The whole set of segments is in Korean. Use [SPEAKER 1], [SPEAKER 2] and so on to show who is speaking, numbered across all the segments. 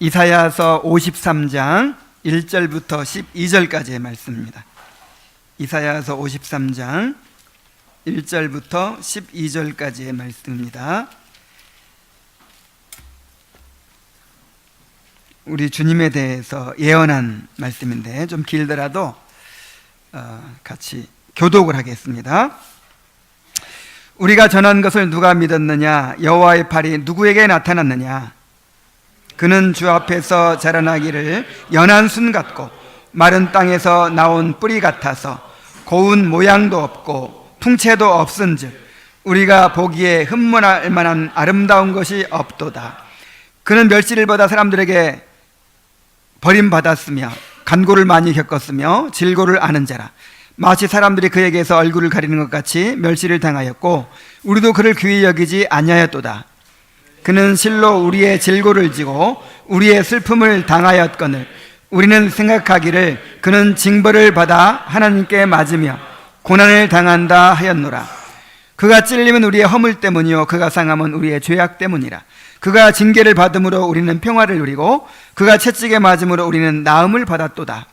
[SPEAKER 1] 이사야서 53장 1절부터 12절까지의 말씀입니다. 이사야서 53장 1절부터 12절까지의 말씀입니다. 우리 주님에 대해서 예언한 말씀인데 좀 길더라도 같이 교독을 하겠습니다. 우리가 전한 것을 누가 믿었느냐? 여호와의 팔이 누구에게 나타났느냐? 그는 주 앞에서 자라나기를 연한 순 같고 마른 땅에서 나온 뿌리 같아서 고운 모양도 없고 풍채도 없은즉 우리가 보기에 흠모할 만한 아름다운 것이 없도다. 그는 멸시를 받아 사람들에게 버림받았으며 간고를 많이 겪었으며 질고를 아는 자라. 마치 사람들이 그에게서 얼굴을 가리는 것 같이 멸시를 당하였고 우리도 그를 귀히 여기지 아니하였도다. 그는 실로 우리의 질고를 지고 우리의 슬픔을 당하였거늘 우리는 생각하기를 그는 징벌을 받아 하나님께 맞으며 고난을 당한다 하였노라. 그가 찔림은 우리의 허물 때문이요 그가 상함은 우리의 죄악 때문이라. 그가 징계를 받음으로 우리는 평화를 누리고 그가 채찍에 맞음으로 우리는 나음을 받았도다.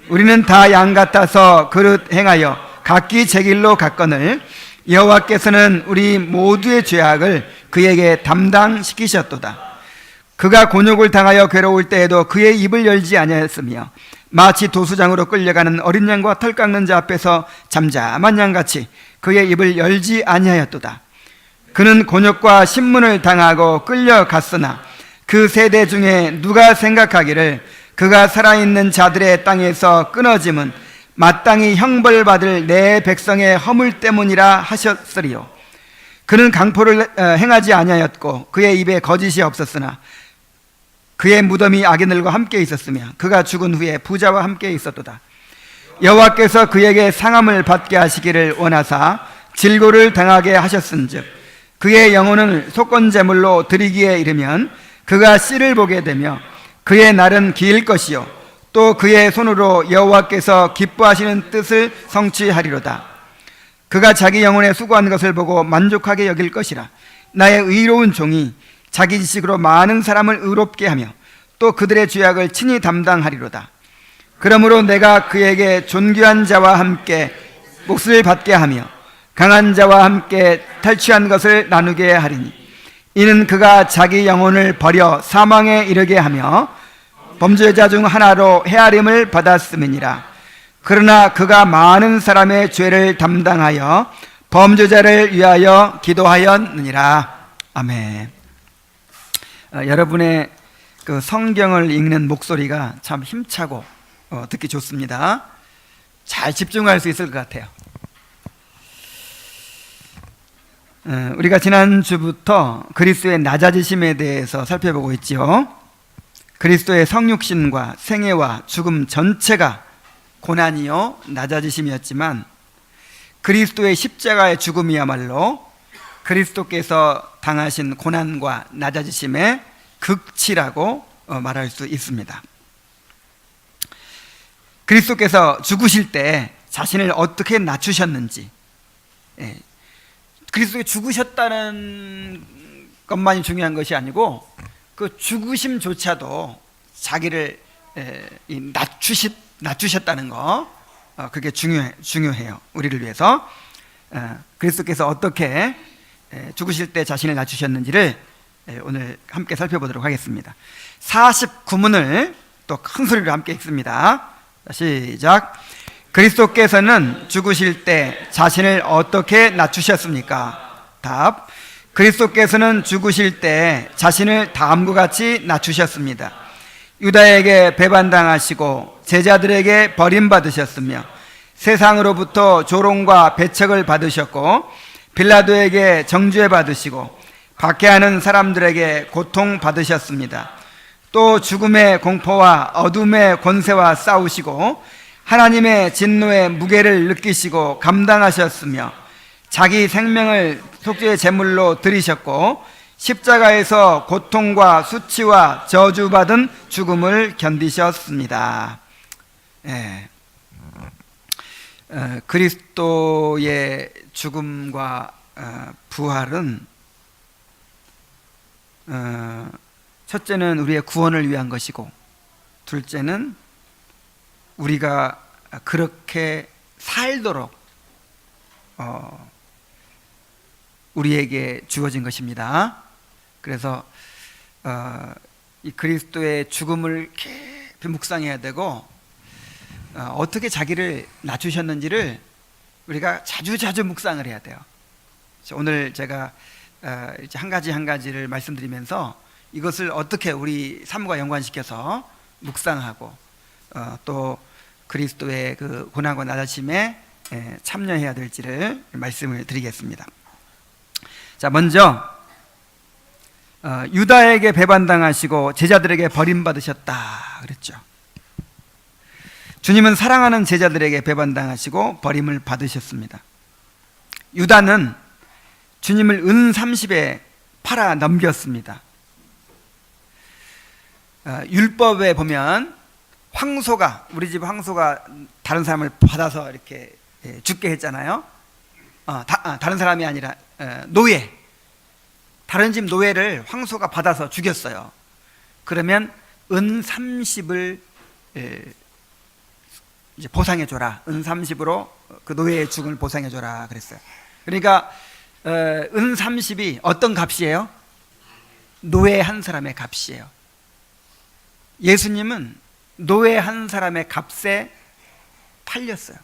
[SPEAKER 1] 우리는 다 양 같아서 그릇 행하여 각기 제 길로 갔거늘 여호와께서는 우리 모두의 죄악을 그에게 담당시키셨도다. 그가 곤욕을 당하여 괴로울 때에도 그의 입을 열지 아니하였으며 마치 도수장으로 끌려가는 어린 양과 털 깎는 자 앞에서 잠잠한 양같이 그의 입을 열지 아니하였도다. 그는 곤욕과 신문을 당하고 끌려갔으나 그 세대 중에 누가 생각하기를 그가 살아있는 자들의 땅에서 끊어짐은 마땅히 형벌받을 내 백성의 허물 때문이라 하셨으리요. 그는 강포를 행하지 아니하였고 그의 입에 거짓이 없었으나 그의 무덤이 악인들과 함께 있었으며 그가 죽은 후에 부자와 함께 있었도다. 여호와께서 그에게 상함을 받게 하시기를 원하사 질고를 당하게 하셨은즉 그의 영혼을 속건제물로 드리기에 이르면 그가 씨를 보게 되며 그의 날은 길 것이요 또 그의 손으로 여호와께서 기뻐하시는 뜻을 성취하리로다. 그가 자기 영혼에 수고한 것을 보고 만족하게 여길 것이라. 나의 의로운 종이 자기 지식으로 많은 사람을 의롭게 하며 또 그들의 죄악을 친히 담당하리로다. 그러므로 내가 그에게 존귀한 자와 함께 몫을 받게 하며 강한 자와 함께 탈취한 것을 나누게 하리니 이는 그가 자기 영혼을 버려 사망에 이르게 하며 범죄자 중 하나로 헤아림을 받았음이니라. 그러나 그가 많은 사람의 죄를 담당하여 범죄자를 위하여 기도하였느니라. 아멘. 여러분의 그 성경을 읽는 목소리가 참 힘차고 듣기 좋습니다. 잘 집중할 수 있을 것 같아요. 우리가 지난주부터 그리스도의 낮아지심에 대해서 살펴보고 있지요. 그리스도의 성육신과 생애와 죽음 전체가 고난이요 낮아지심이었지만 그리스도의 십자가의 죽음이야말로 그리스도께서 당하신 고난과 낮아지심의 극치라고 말할 수 있습니다. 그리스도께서 죽으실 때 자신을 어떻게 낮추셨는지, 그리스도가 죽으셨다는 것만이 중요한 것이 아니고 그 죽으심조차도 자기를 낮추셨다는 거, 그게 중요해요. 우리를 위해서. 그리스도께서 어떻게 죽으실 때 자신을 낮추셨는지를 오늘 함께 살펴보도록 하겠습니다. 49문을 또 큰 소리로 함께 읽습니다. 시작. 그리스도께서는 죽으실 때 자신을 어떻게 낮추셨습니까? 답. 그리스도께서는 죽으실 때 자신을 다음과 같이 낮추셨습니다. 유다에게 배반당하시고 제자들에게 버림받으셨으며 세상으로부터 조롱과 배척을 받으셨고 빌라도에게 정죄 받으시고 박해하는 사람들에게 고통받으셨습니다. 또 죽음의 공포와 어둠의 권세와 싸우시고 하나님의 진노의 무게를 느끼시고 감당하셨으며 자기 생명을 속죄의 제물로 드리셨고 십자가에서 고통과 수치와 저주받은 죽음을 견디셨습니다. 그리스도의 죽음과 부활은 첫째는 우리의 구원을 위한 것이고, 둘째는 우리가 그렇게 살도록 우리에게 주어진 것입니다. 그래서 이 그리스도의 죽음을 깊이 묵상해야 되고, 어떻게 자기를 낮추셨는지를 우리가 자주 묵상을 해야 돼요. 오늘 제가 이제 한 가지를 말씀드리면서 이것을 어떻게 우리 삶과 연관시켜서 묵상하고 또 그리스도의 그 고난과 낮아짐에 참여해야 될지를 말씀을 드리겠습니다. 자, 먼저 유다에게 배반당하시고 제자들에게 버림받으셨다 그랬죠. 주님은 사랑하는 제자들에게 배반당하시고 버림을 받으셨습니다. 유다는 주님을 은 30에 팔아 넘겼습니다. 율법에 보면 황소가, 우리 집 황소가 다른 사람을 받아서 이렇게 죽게 했잖아요. 다른 사람이 아니라 노예, 다른 집 노예를 황소가 받아서 죽였어요. 그러면 은 30을 이제 보상해줘라, 은 30으로 그 노예의 죽음을 보상해줘라 그랬어요. 그러니까 은 30이 어떤 값이에요? 노예 한 사람의 값이에요. 예수님은 노예 한 사람의 값에 팔렸어요.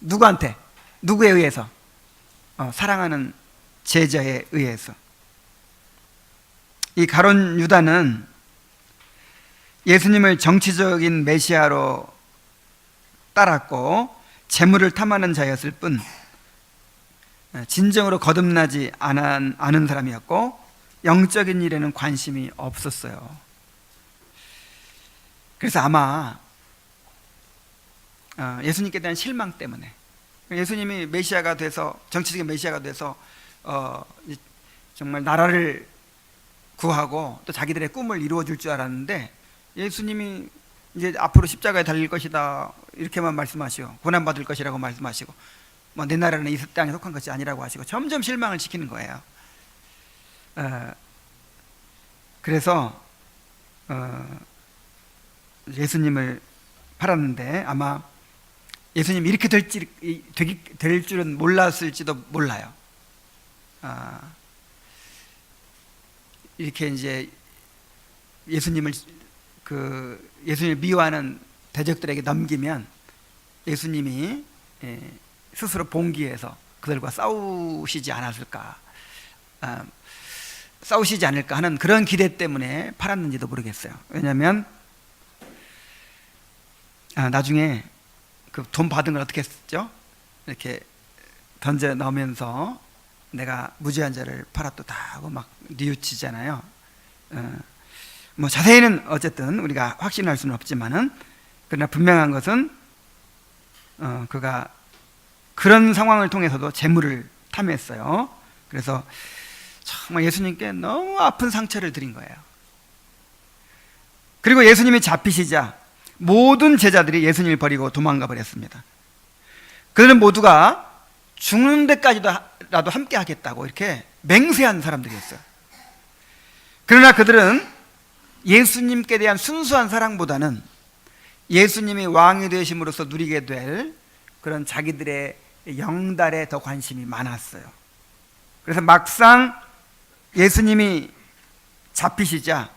[SPEAKER 1] 누구한테? 누구에 의해서? 사랑하는 제자에 의해서. 이 가룟 유다는 예수님을 정치적인 메시아로 따랐고 재물을 탐하는 자였을 뿐 진정으로 거듭나지 않은 사람이었고 영적인 일에는 관심이 없었어요. 그래서 아마 예수님께 대한 실망 때문에, 예수님이 메시아가 돼서, 정치적인 메시아가 돼서 정말 나라를 구하고 또 자기들의 꿈을 이루어줄 줄 알았는데, 예수님이 이제 앞으로 십자가에 달릴 것이다 이렇게만 말씀하시고, 고난받을 것이라고 말씀하시고, 뭐 내 나라는 이 땅에 속한 것이 아니라고 하시고 점점 실망을 시키는 거예요. 그래서 예수님을 팔았는데 아마 예수님이 이렇게 될 줄은 몰랐을지도 몰라요. 이렇게 이제 예수님을 미워하는 대적들에게 넘기면 예수님이 스스로 봉기해서 그들과 싸우시지 않을까 하는 그런 기대 때문에 팔았는지도 모르겠어요. 왜냐하면 나중에 그 돈 받은 걸 어떻게 했죠? 이렇게 던져 넣으면서 내가 무죄한 자를 팔았다 하고 막 뉘우치잖아요. 뭐 자세히는 어쨌든 우리가 확신할 수는 없지만은, 그러나 분명한 것은 그가 그런 상황을 통해서도 재물을 탐했어요. 그래서 정말 예수님께 너무 아픈 상처를 드린 거예요. 그리고 예수님이 잡히시자 모든 제자들이 예수님을 버리고 도망가 버렸습니다. 그들은 모두가 죽는 데까지라도 함께 하겠다고 이렇게 맹세한 사람들이었어요. 그러나 그들은 예수님께 대한 순수한 사랑보다는 예수님이 왕이 되심으로써 누리게 될 그런 자기들의 영달에 더 관심이 많았어요. 그래서 막상 예수님이 잡히시자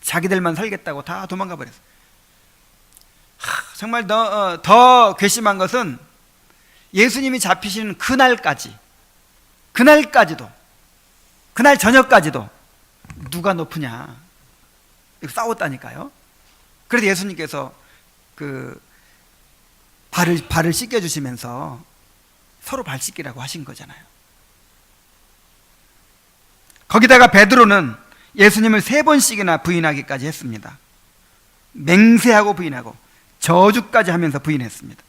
[SPEAKER 1] 자기들만 살겠다고 다 도망가 버렸어요. 정말 더 괘씸한 것은 예수님이 잡히시는 그날까지도, 그날 저녁까지도 누가 높으냐 싸웠다니까요. 그래서 예수님께서 그 발을 씻겨주시면서 서로 발 씻기라고 하신 거잖아요. 거기다가 베드로는 예수님을 3번씩이나 부인하기까지 했습니다. 맹세하고 부인하고 저주까지 하면서 부인했습니다.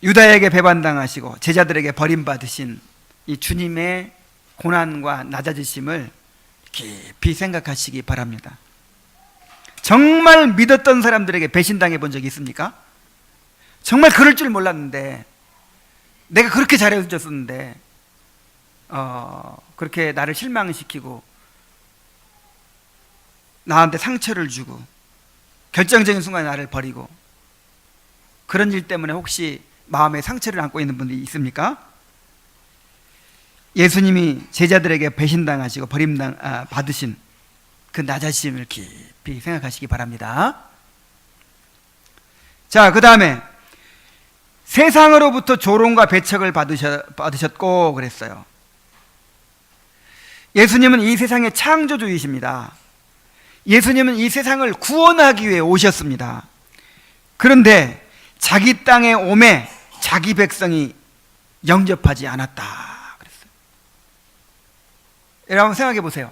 [SPEAKER 1] 유다에게 배반당하시고 제자들에게 버림받으신 이 주님의 고난과 낮아지심을 깊이 생각하시기 바랍니다. 정말 믿었던 사람들에게 배신당해 본 적이 있습니까? 정말 그럴 줄 몰랐는데, 내가 그렇게 잘해줬었는데 그렇게 나를 실망시키고 나한테 상처를 주고 결정적인 순간에 나를 버리고 그런 일 때문에 혹시 마음에 상처를 안고 있는 분들이 있습니까? 예수님이 제자들에게 배신당하시고 받으신 그 나 자신을 깊이 생각하시기 바랍니다. 자, 그 다음에 세상으로부터 조롱과 배척을 받으셨고 그랬어요. 예수님은 이 세상의 창조주이십니다. 예수님은 이 세상을 구원하기 위해 오셨습니다. 그런데 자기 땅에 오매 자기 백성이 영접하지 않았다 그랬어요. 여러분 생각해 보세요.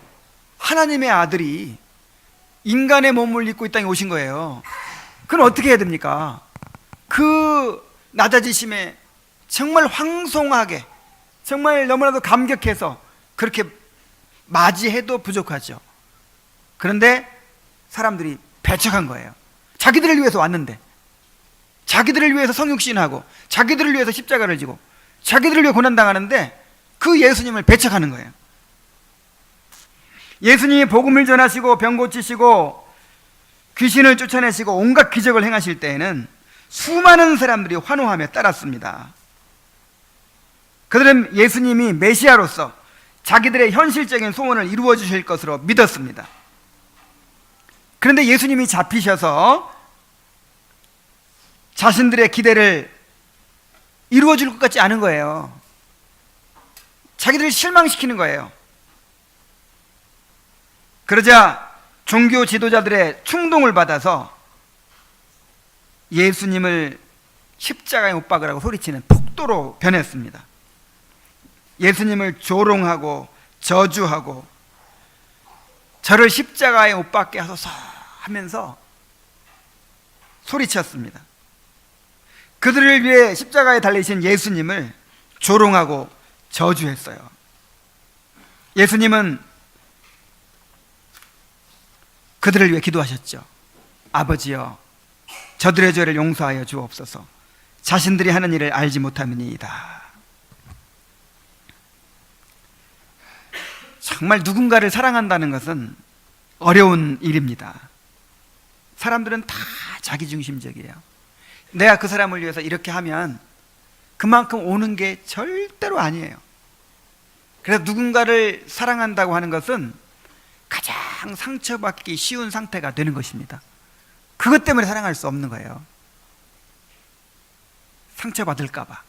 [SPEAKER 1] 하나님의 아들이 인간의 몸을 입고 이 땅에 오신 거예요. 그럼 어떻게 해야 됩니까? 그 낮아지심에 정말 황송하게, 정말 너무나도 감격해서 그렇게 맞이해도 부족하죠. 그런데 사람들이 배척한 거예요. 자기들을 위해서 왔는데, 자기들을 위해서 성육신하고 자기들을 위해서 십자가를 지고 자기들을 위해 고난당하는데 그 예수님을 배척하는 거예요. 예수님이 복음을 전하시고 병 고치시고 귀신을 쫓아내시고 온갖 기적을 행하실 때에는 수많은 사람들이 환호하며 따랐습니다. 그들은 예수님이 메시아로서 자기들의 현실적인 소원을 이루어 주실 것으로 믿었습니다. 그런데 예수님이 잡히셔서 자신들의 기대를 이루어 줄 것 같지 않은 거예요. 자기들을 실망시키는 거예요. 그러자 종교 지도자들의 충동을 받아서 예수님을 십자가에 못 박으라고 소리치는 폭도로 변했습니다. 예수님을 조롱하고 저주하고 저를 십자가에 못 박게 하소서 하면서 소리쳤습니다. 그들을 위해 십자가에 달리신 예수님을 조롱하고 저주했어요. 예수님은 그들을 위해 기도하셨죠. 아버지여, 저들의 죄를 용서하여 주옵소서. 자신들이 하는 일을 알지 못함이니이다. 정말 누군가를 사랑한다는 것은 어려운 일입니다. 사람들은 다 자기중심적이에요. 내가 그 사람을 위해서 이렇게 하면 그만큼 오는 게 절대로 아니에요. 그래서 누군가를 사랑한다고 하는 것은 가장 상처받기 쉬운 상태가 되는 것입니다. 그것 때문에 사랑할 수 없는 거예요. 상처받을까 봐.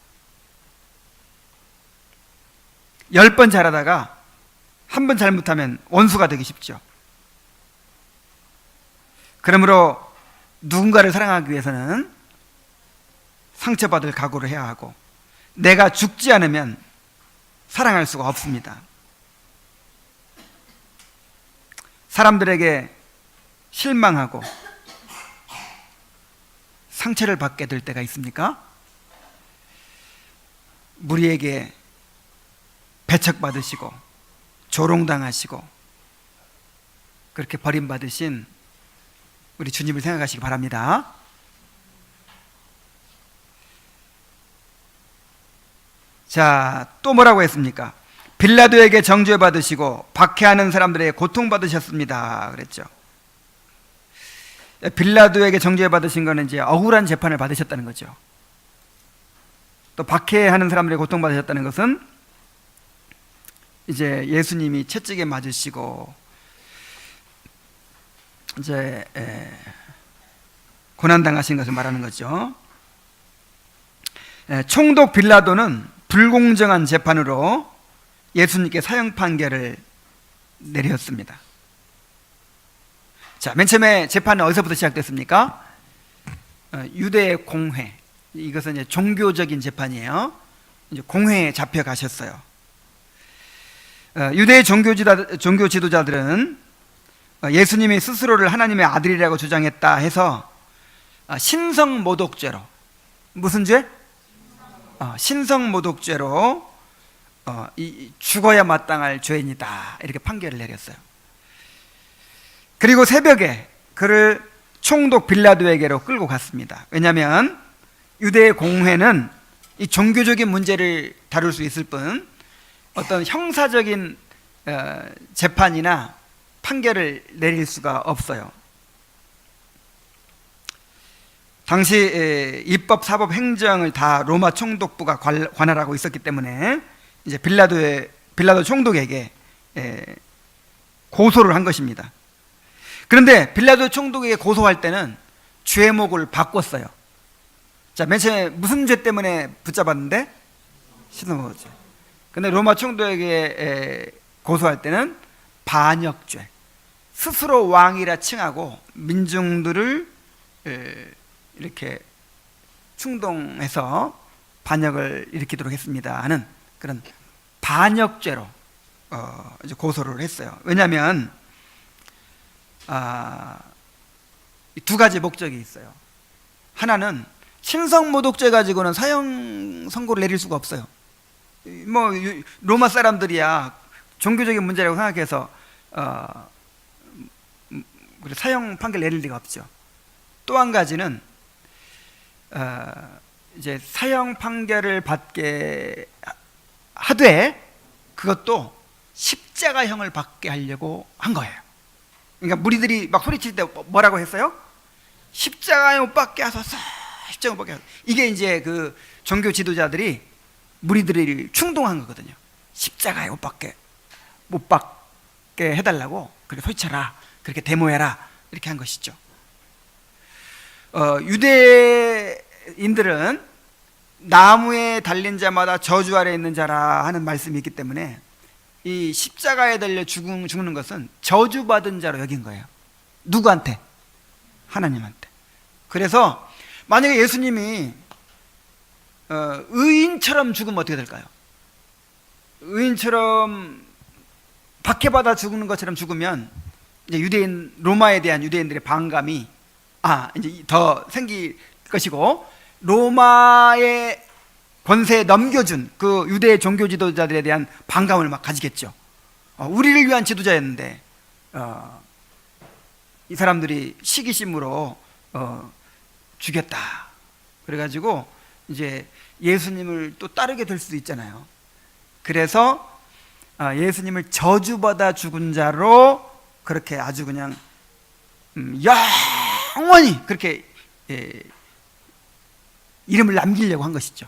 [SPEAKER 1] 10번 잘하다가 한 번 잘못하면 원수가 되기 쉽죠. 그러므로 누군가를 사랑하기 위해서는 상처받을 각오를 해야 하고 내가 죽지 않으면 사랑할 수가 없습니다. 사람들에게 실망하고 상처를 받게 될 때가 있습니까? 무리에게 배척받으시고 조롱당하시고 그렇게 버림받으신 우리 주님을 생각하시기 바랍니다. 자, 또 뭐라고 했습니까? 빌라도에게 정죄받으시고 박해하는 사람들에게 고통받으셨습니다 그랬죠. 빌라도에게 정죄받으신 거는 이제 억울한 재판을 받으셨다는 거죠. 또 박해하는 사람들에게 고통받으셨다는 것은 이제 예수님이 채찍에 맞으시고 이제 고난당하신 것을 말하는 거죠. 총독 빌라도는 불공정한 재판으로 예수님께 사형 판결을 내렸습니다. 자, 맨 처음에 재판은 어디서부터 시작됐습니까? 유대 공회. 이것은 이제 종교적인 재판이에요. 이제 공회에 잡혀가셨어요. 유대 종교 지도자들은 예수님이 스스로를 하나님의 아들이라고 주장했다 해서 신성모독죄로, 무슨 죄? 신성모독죄로 죽어야 마땅할 죄인이다 이렇게 판결을 내렸어요. 그리고 새벽에 그를 총독 빌라도에게로 끌고 갔습니다. 왜냐하면 유대 공회는 이 종교적인 문제를 다룰 수 있을 뿐 어떤 형사적인 재판이나 판결을 내릴 수가 없어요. 당시 입법, 사법, 행정을 다 로마 총독부가 관할하고 있었기 때문에 이제 빌라도 총독에게 고소를 한 것입니다. 그런데 빌라도 총독에게 고소할 때는 죄목을 바꿨어요. 자, 맨 처음에 무슨 죄 때문에 붙잡았는데? 시선거죄. 근데 로마 총독에게 고소할 때는 반역죄. 스스로 왕이라 칭하고 민중들을 이렇게 충동해서 반역을 일으키도록 했습니다 하는 그런 반역죄로 이제 고소를 했어요. 왜냐하면 두 가지 목적이 있어요. 하나는 신성모독죄 가지고는 사형 선고를 내릴 수가 없어요. 뭐 로마 사람들이야 종교적인 문제라고 생각해서 사형 판결 내릴 리가 없죠. 또 한 가지는 이제 사형 판결을 받게 하되 그것도 십자가형을 받게 하려고 한 거예요. 그러니까 무리들이 막 소리칠 때 뭐라고 했어요? 십자가에 못 박게 하소서. 십자가에 못 박게 하소서. 이게 이제 그 종교 지도자들이 무리들이 충동한 거거든요. 십자가에 못 박게 해달라고 그렇게 소리쳐라, 그렇게 데모해라, 이렇게 한 것이죠. 유대인들은 나무에 달린 자마다 저주 아래 있는 자라 하는 말씀이 있기 때문에 이 십자가에 달려 죽는 것은 저주받은 자로 여긴 거예요. 누구한테? 하나님한테. 그래서 만약에 예수님이 의인처럼 죽으면 어떻게 될까요? 의인처럼 박해받아 죽는 것처럼 죽으면 이제 로마에 대한 유대인들의 반감이 이제 더 생길 것이고, 로마의 권세에 넘겨준 그 유대 종교 지도자들에 대한 반감을 막 가지겠죠. 우리를 위한 지도자였는데 이 사람들이 시기심으로 죽였다. 그래가지고 이제 예수님을 또 따르게 될 수도 있잖아요. 그래서 예수님을 저주받아 죽은 자로 그렇게 아주 그냥 영원히 그렇게 이름을 남기려고 한 것이죠.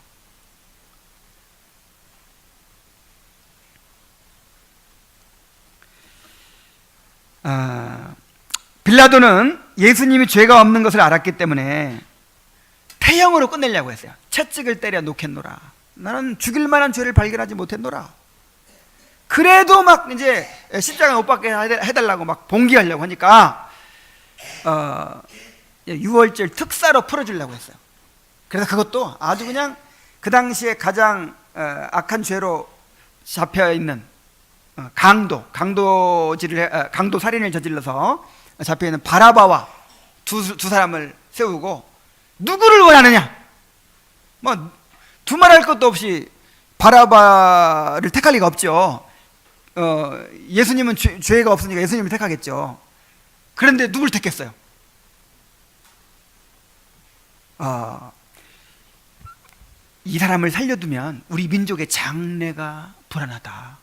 [SPEAKER 1] 빌라도는 예수님이 죄가 없는 것을 알았기 때문에 태형으로 끝내려고 했어요. 채찍을 때려 놓겠노라. 나는 죽일 만한 죄를 발견하지 못했노라. 그래도 막 이제 십자가 못 박게 해달라고 막 봉기하려고 하니까 6월절 특사로 풀어주려고 했어요. 그래서 그것도 아주 그냥 그 당시에 가장 악한 죄로 잡혀있는 강도 살인을 저질러서 잡혀있는 바라바와 두 사람을 세우고, 누구를 원하느냐? 뭐 두말할 것도 없이 바라바를 택할 리가 없죠. 예수님은 죄가 없으니까 예수님을 택하겠죠. 그런데 누굴 택했어요? 이 사람을 살려두면 우리 민족의 장래가 불안하다.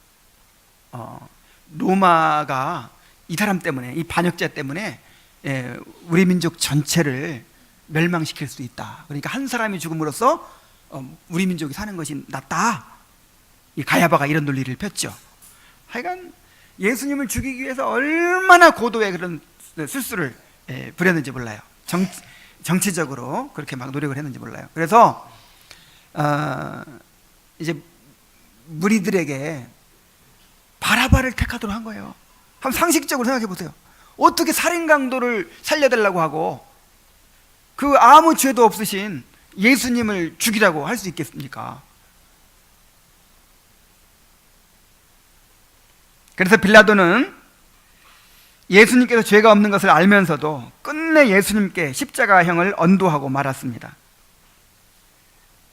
[SPEAKER 1] 로마가 이 사람 때문에, 이 반역자 때문에 우리 민족 전체를 멸망시킬 수 있다. 그러니까 한 사람이 죽음으로써 우리 민족이 사는 것이 낫다. 이 가야바가 이런 논리를 폈죠. 하여간 예수님을 죽이기 위해서 얼마나 고도의 그런 술수를 부렸는지 몰라요. 정치적으로 그렇게 막 노력을 했는지 몰라요. 그래서 이제 무리들에게 바라바를 택하도록 한 거예요. 한번 상식적으로 생각해 보세요. 어떻게 살인 강도를 살려달라고 하고 그 아무 죄도 없으신 예수님을 죽이라고 할 수 있겠습니까? 그래서 빌라도는 예수님께서 죄가 없는 것을 알면서도 끝내 예수님께 십자가형을 언도하고 말았습니다.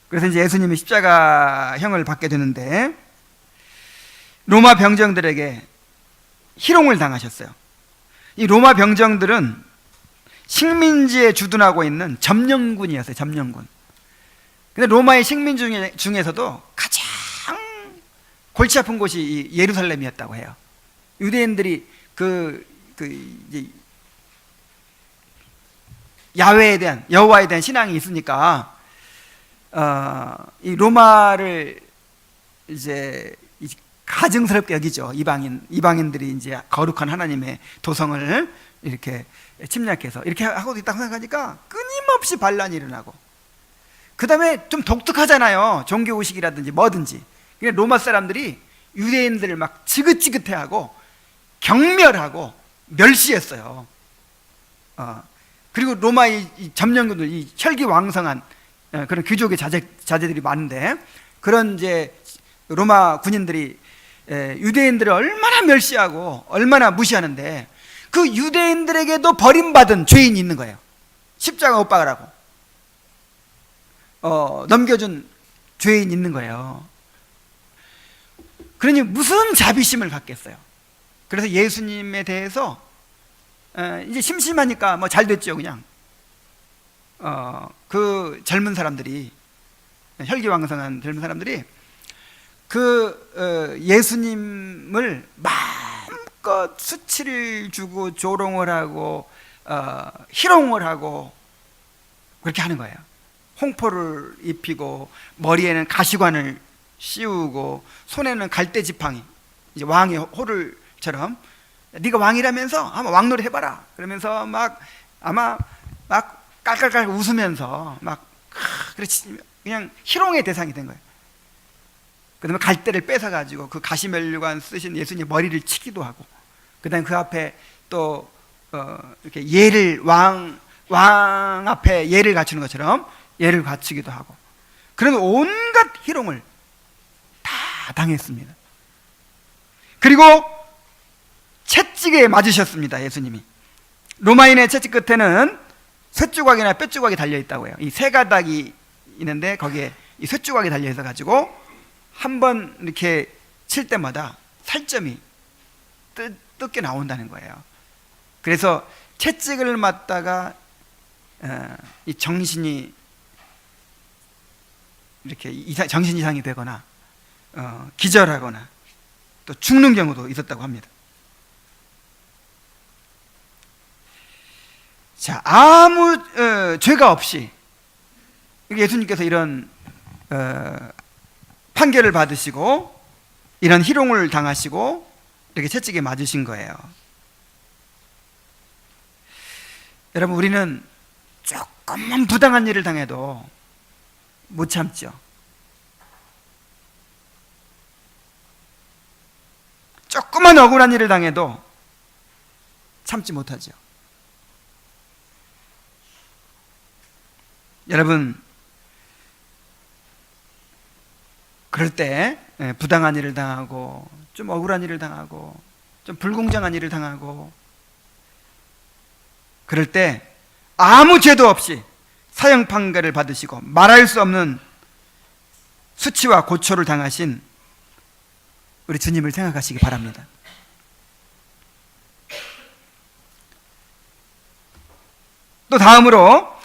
[SPEAKER 1] 그래서 이제 예수님이 십자가형을 받게 되는데, 로마 병정들에게 희롱을 당하셨어요. 이 로마 병정들은 식민지에 주둔하고 있는 점령군이었어요. 점령군. 근데 로마의 식민 중에서도 가장 골치 아픈 곳이 이 예루살렘이었다고 해요. 유대인들이 이제 야훼에 대한, 여호와에 대한 신앙이 있으니까 이 로마를 이제 가증스럽게 여기죠. 이방인들이 이제 거룩한 하나님의 도성을 이렇게 침략해서 이렇게 하고 있다고 생각하니까 끊임없이 반란이 일어나고, 그 다음에 좀 독특하잖아요. 종교의식이라든지 뭐든지. 그러니까 로마 사람들이 유대인들을 막 지긋지긋해하고 경멸하고 멸시했어요. 그리고 로마의 이 점령군들, 이 혈기왕성한 그런 귀족의 자제들이 많은데, 그런 이제 로마 군인들이 유대인들을 얼마나 멸시하고 얼마나 무시하는데, 그 유대인들에게도 버림받은 죄인이 있는 거예요. 십자가 못 박으라고 넘겨준 죄인이 있는 거예요. 그러니 무슨 자비심을 갖겠어요. 그래서 예수님에 대해서 이제 심심하니까 뭐 잘 됐죠. 그냥 그 젊은 사람들이, 혈기왕성한 젊은 사람들이 그 예수님을 마음껏 수치를 주고 조롱을 하고 희롱을 하고 그렇게 하는 거예요. 홍포를 입히고 머리에는 가시관을 씌우고 손에는 갈대 지팡이, 이제 왕의 호를처럼, 네가 왕이라면서 한번 왕놀이 해봐라 그러면서 막 깔깔깔 웃으면서 그렇지, 그냥 희롱의 대상이 된 거예요. 그 다음에 갈대를 뺏어가지고 그 가시면류관 쓰신 예수님 머리를 치기도 하고, 그 다음에 그 앞에 또 이렇게 예를 왕 앞에 예를 갖추는 것처럼 예를 갖추기도 하고, 그런 온갖 희롱을 다 당했습니다. 그리고 채찍에 맞으셨습니다. 예수님이. 로마인의 채찍 끝에는 쇠조각이나 뼈조각이 달려있다고 해요. 이 세 가닥이 있는데 거기에 이 쇠조각이 달려있어 가지고 한 번 이렇게 칠 때마다 살점이 뜯게 나온다는 거예요. 그래서 채찍을 맞다가 이 정신이 이렇게 정신 이상이 되거나 기절하거나 또 죽는 경우도 있었다고 합니다. 자, 아무 죄가 없이 예수님께서 이런 판결을 받으시고 이런 희롱을 당하시고 이렇게 채찍에 맞으신 거예요. 여러분, 우리는 조금만 부당한 일을 당해도 못 참죠. 조금만 억울한 일을 당해도 참지 못하죠. 여러분, 그럴 때 부당한 일을 당하고 좀 억울한 일을 당하고 좀 불공정한 일을 당하고 그럴 때 아무 죄도 없이 사형 판결을 받으시고 말할 수 없는 수치와 고초를 당하신 우리 주님을 생각하시기 바랍니다. 또 다음으로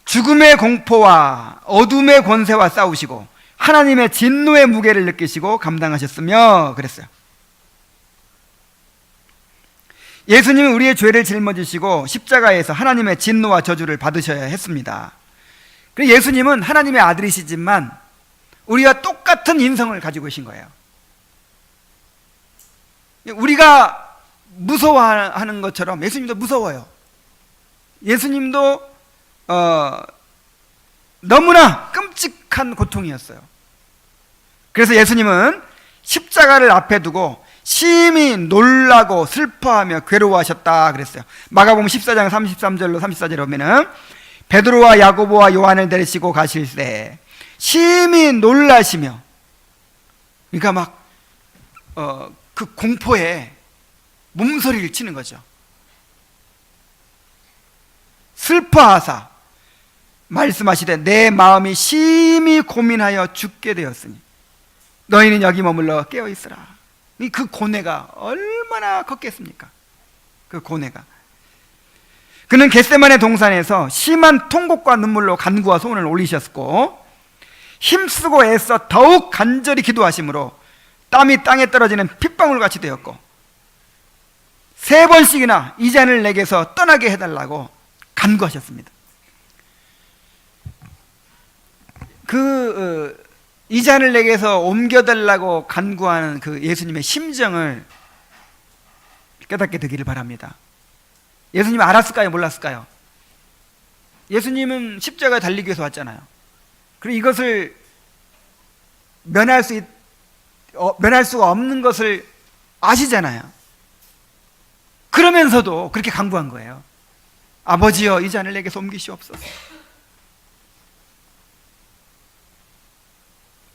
[SPEAKER 1] 죽음의 공포와 어둠의 권세와 싸우시고 하나님의 진노의 무게를 느끼시고 감당하셨으며 그랬어요. 예수님은 우리의 죄를 짊어지시고 십자가에서 하나님의 진노와 저주를 받으셔야 했습니다. 그리고 예수님은 하나님의 아들이시지만 우리와 똑같은 인성을 가지고 계신 거예요. 우리가 무서워하는 것처럼 예수님도 무서워요. 예수님도 너무나 끔찍한 고통이었어요. 그래서 예수님은 십자가를 앞에 두고 심히 놀라고 슬퍼하며 괴로워하셨다 그랬어요. 마가복음 14장 33절로 34절에 보면은 베드로와 야고보와 요한을 데리시고 가실새 심히 놀라시며, 그러니까 막 그 공포에 몸소리를 치는 거죠. 슬퍼하사 말씀하시되 내 마음이 심히 고민하여 죽게 되었으니 너희는 여기 머물러 깨어있으라. 그 고뇌가 얼마나 컸겠습니까? 그 고뇌가. 그는 겟세마네 동산에서 심한 통곡과 눈물로 간구와 소원을 올리셨고 힘쓰고 애써 더욱 간절히 기도하심으로 땀이 땅에 떨어지는 핏방울같이 되었고 3번씩이나 이 잔을 내게서 떠나게 해달라고 간구하셨습니다. 이 잔을 내게서 옮겨달라고 간구하는 그 예수님의 심정을 깨닫게 되기를 바랍니다. 예수님 알았을까요? 몰랐을까요? 예수님은 십자가에 달리기 위해서 왔잖아요. 그리고 이것을 면할 수가 없는 것을 아시잖아요. 그러면서도 그렇게 간구한 거예요. 아버지여, 이 잔을 내게서 옮기시옵소서.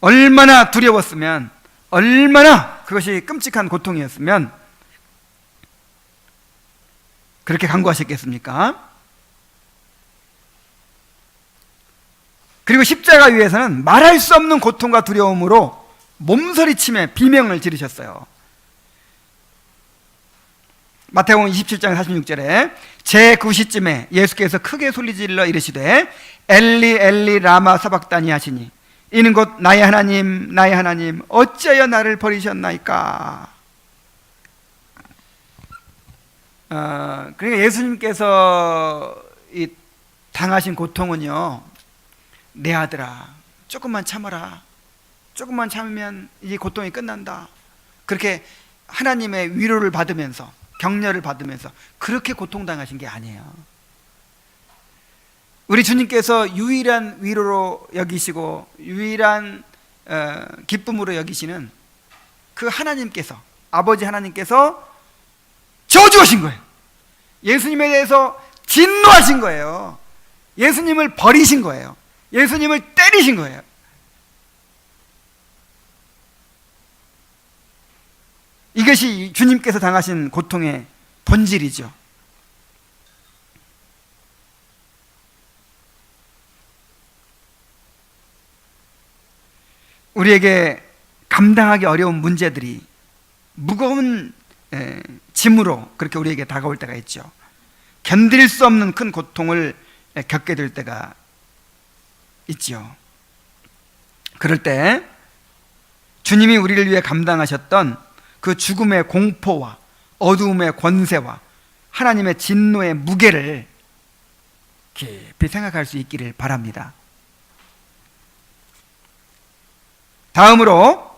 [SPEAKER 1] 얼마나 두려웠으면, 얼마나 그것이 끔찍한 고통이었으면 그렇게 간구하셨겠습니까? 그리고 십자가 위에서는 말할 수 없는 고통과 두려움으로 몸서리치며 비명을 지르셨어요. 마태복음 27장 46절에 제9시쯤에 예수께서 크게 소리질러 이르시되 엘리 엘리 라마 사박다니 하시니 이는 곧 나의 하나님 나의 하나님 어찌하여 나를 버리셨나이까. 그러니까 예수님께서 이 당하신 고통은요, 내 아들아 조금만 참아라, 조금만 참으면 이 고통이 끝난다, 그렇게 하나님의 위로를 받으면서 격려를 받으면서 그렇게 고통당하신 게 아니에요. 우리 주님께서 유일한 위로로 여기시고 유일한 기쁨으로 여기시는 그 하나님께서, 아버지 하나님께서 저주하신 거예요. 예수님에 대해서 진노하신 거예요. 예수님을 버리신 거예요. 예수님을 때리신 거예요. 이것이 주님께서 당하신 고통의 본질이죠. 우리에게 감당하기 어려운 문제들이 무거운 짐으로 그렇게 우리에게 다가올 때가 있죠. 견딜 수 없는 큰 고통을 겪게 될 때가 있죠. 그럴 때 주님이 우리를 위해 감당하셨던 그 죽음의 공포와 어두움의 권세와 하나님의 진노의 무게를 깊이 생각할 수 있기를 바랍니다. 다음으로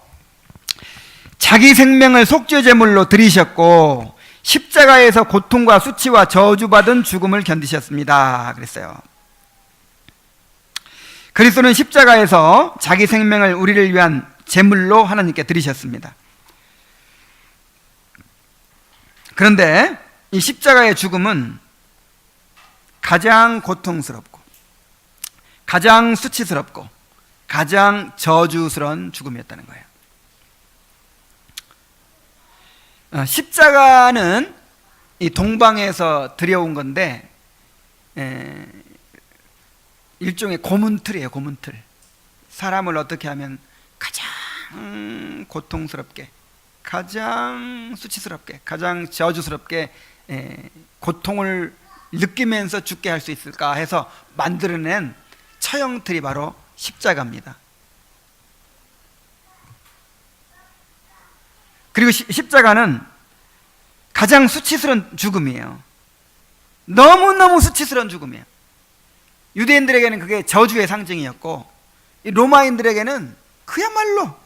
[SPEAKER 1] 자기 생명을 속죄제물로 드리셨고 십자가에서 고통과 수치와 저주받은 죽음을 견디셨습니다. 그랬어요. 그리스도는 십자가에서 자기 생명을 우리를 위한 제물로 하나님께 드리셨습니다. 그런데 이 십자가의 죽음은 가장 고통스럽고 가장 수치스럽고 가장 저주스러운 죽음이었다는 거예요. 십자가는 이 동방에서 들여온 건데 일종의 고문틀이에요. 고문틀. 사람을 어떻게 하면 가장 고통스럽게, 가장 수치스럽게, 가장 저주스럽게 고통을 느끼면서 죽게 할 수 있을까 해서 만들어낸 처형틀이 바로 십자가입니다. 그리고 십자가는 가장 수치스러운 죽음이에요. 너무너무 수치스러운 죽음이에요. 유대인들에게는 그게 저주의 상징이었고 로마인들에게는 그야말로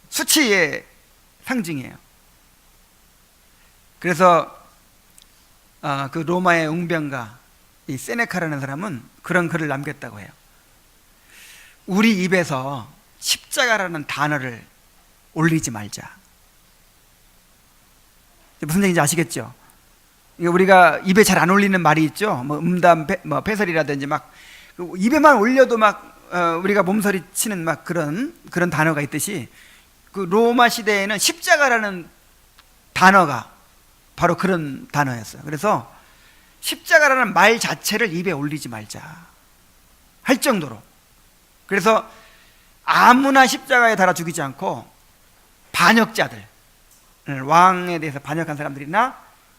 [SPEAKER 1] 수치의 상징이에요. 그래서 그 로마의 웅병가 이 세네카라는 사람은 그런 글을 남겼다고 해요. 우리 입에서 십자가라는 단어를 올리지 말자. 무슨 얘기인지 아시겠죠? 우리가 입에 잘 안 올리는 말이 있죠. 뭐 음담, 폐설이라든지 막 입에만 올려도 막 우리가 몸서리 치는 막 그런 단어가 있듯이 그 로마 시대에는 십자가라는 단어가 바로 그런 단어였어요. 그래서 십자가라는 말 자체를 입에 올리지 말자 할 정도로. 그래서 아무나 십자가에 달아 죽이지 않고 반역자들, 왕에 대해서 반역한 사람들이나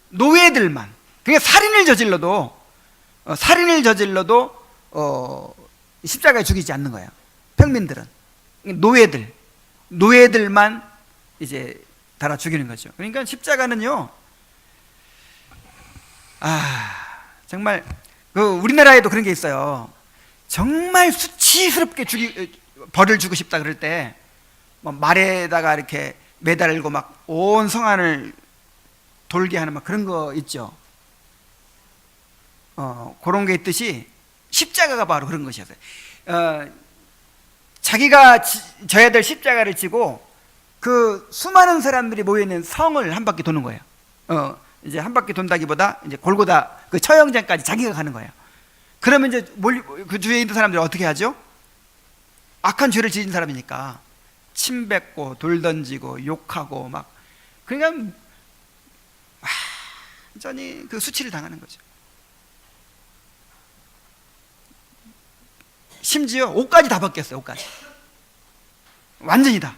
[SPEAKER 1] 노예들만, 그게 살인을 저질러도 십자가에 죽이지 않는 거예요. 평민들은, 노예들, 노예들만 이제 달아 죽이는 거죠. 그러니까 십자가는요, 정말 우리나라에도 그런 게 있어요. 정말 수치스럽게 벌을 주고 싶다 그럴 때 뭐 말에다가 이렇게 매달고 막 온 성안을 돌게 하는 막 그런 거 있죠. 그런 게 있듯이 십자가가 바로 그런 것이었어요. 자기가 져야 될 십자가를 지고 그 수많은 사람들이 모여있는 성을 한 바퀴 도는 거예요. 이제 한 바퀴 돈다기보다 이제 골고다 그 처형장까지 자기가 가는 거예요. 그러면 이제 그 주위에 있는 사람들이 어떻게 하죠? 악한 죄를 지은 사람이니까 침 뱉고 돌 던지고 욕하고 막, 그러니까 완전히 그 수치를 당하는 거죠. 심지어 옷까지 다 벗겼어요. 옷까지 완전히 다.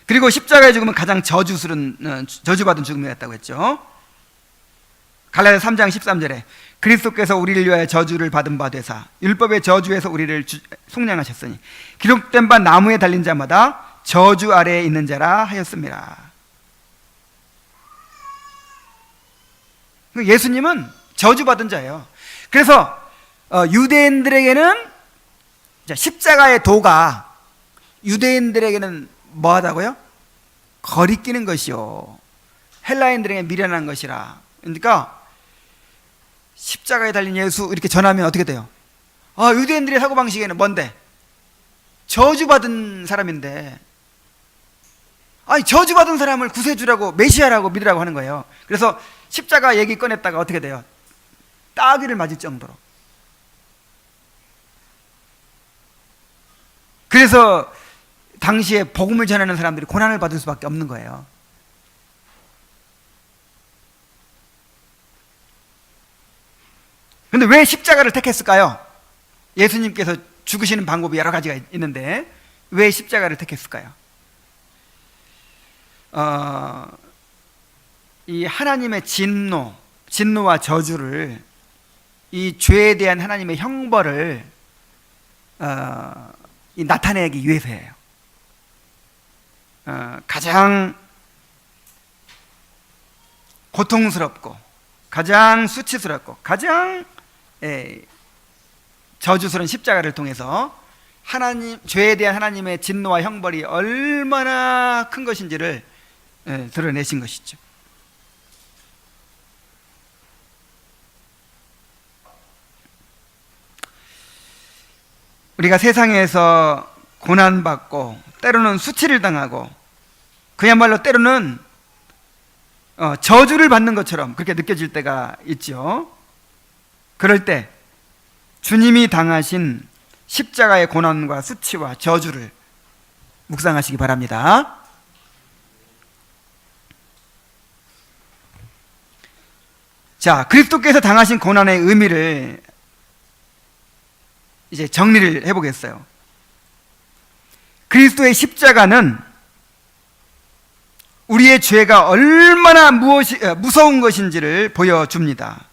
[SPEAKER 1] 그리고 십자가의 죽음은 가장 저주받은 죽음이었다고 했죠. 갈라디아 3장 13절에 그리스도께서 우리를 위하여 저주를 받은 바 되사 율법의 저주에서 우리를 속량하셨으니 기록된 바 나무에 달린 자마다 저주 아래에 있는 자라 하였습니다. 예수님은 저주받은 자예요. 그래서 유대인들에게는 십자가의 도가 유대인들에게는 뭐하다고요? 거리끼는 것이요 헬라인들에게 미련한 것이라. 그러니까 십자가에 달린 예수 이렇게 전하면 어떻게 돼요? 유대인들의 사고방식에는 뭔데? 저주받은 사람인데, 저주받은 사람을 구세주라고 메시아라고 믿으라고 하는 거예요. 그래서 십자가 얘기 꺼냈다가 어떻게 돼요? 따귀를 맞을 정도로. 그래서 당시에 복음을 전하는 사람들이 고난을 받을 수밖에 없는 거예요. 근데 왜 십자가를 택했을까요? 예수님께서 죽으시는 방법이 여러 가지가 있는데 왜 십자가를 택했을까요? 이 하나님의 진노와 저주를, 이 죄에 대한 하나님의 형벌을 나타내기 위해서예요. 가장 고통스럽고 가장 수치스럽고 가장 저주스러운 십자가를 통해서 죄에 대한 하나님의 진노와 형벌이 얼마나 큰 것인지를 드러내신 것이죠. 우리가 세상에서 고난받고 때로는 수치를 당하고 그야말로 때로는 저주를 받는 것처럼 그렇게 느껴질 때가 있죠. 그럴 때 주님이 당하신 십자가의 고난과 수치와 저주를 묵상하시기 바랍니다. 자, 그리스도께서 당하신 고난의 의미를 이제 정리를 해보겠어요. 그리스도의 십자가는 우리의 죄가 얼마나 무서운 것인지를 보여줍니다.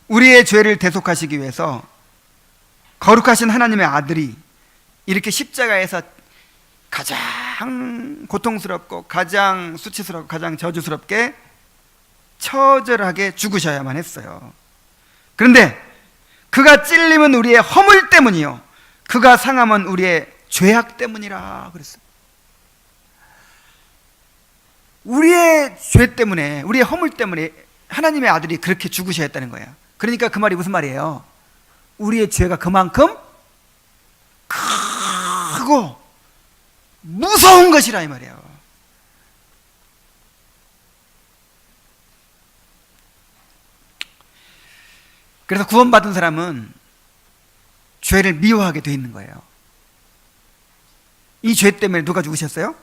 [SPEAKER 1] 우리의 죄를 대속하시기 위해서 거룩하신 하나님의 아들이 이렇게 십자가에서 가장 고통스럽고 가장 수치스럽고 가장 저주스럽게 처절하게 죽으셔야만 했어요. 그런데 그가 찔림은 우리의 허물 때문이요 그가 상함은 우리의 죄악 때문이라 그랬어요. 우리의 죄 때문에, 우리의 허물 때문에 하나님의 아들이 그렇게 죽으셔야 했다는 거예요. 그러니까 그 말이 무슨 말이에요? 우리의 죄가 그만큼 크고 무서운 것이라 이 말이에요. 그래서 구원받은 사람은 죄를 미워하게 돼 있는 거예요. 이 죄 때문에 누가 죽으셨어요?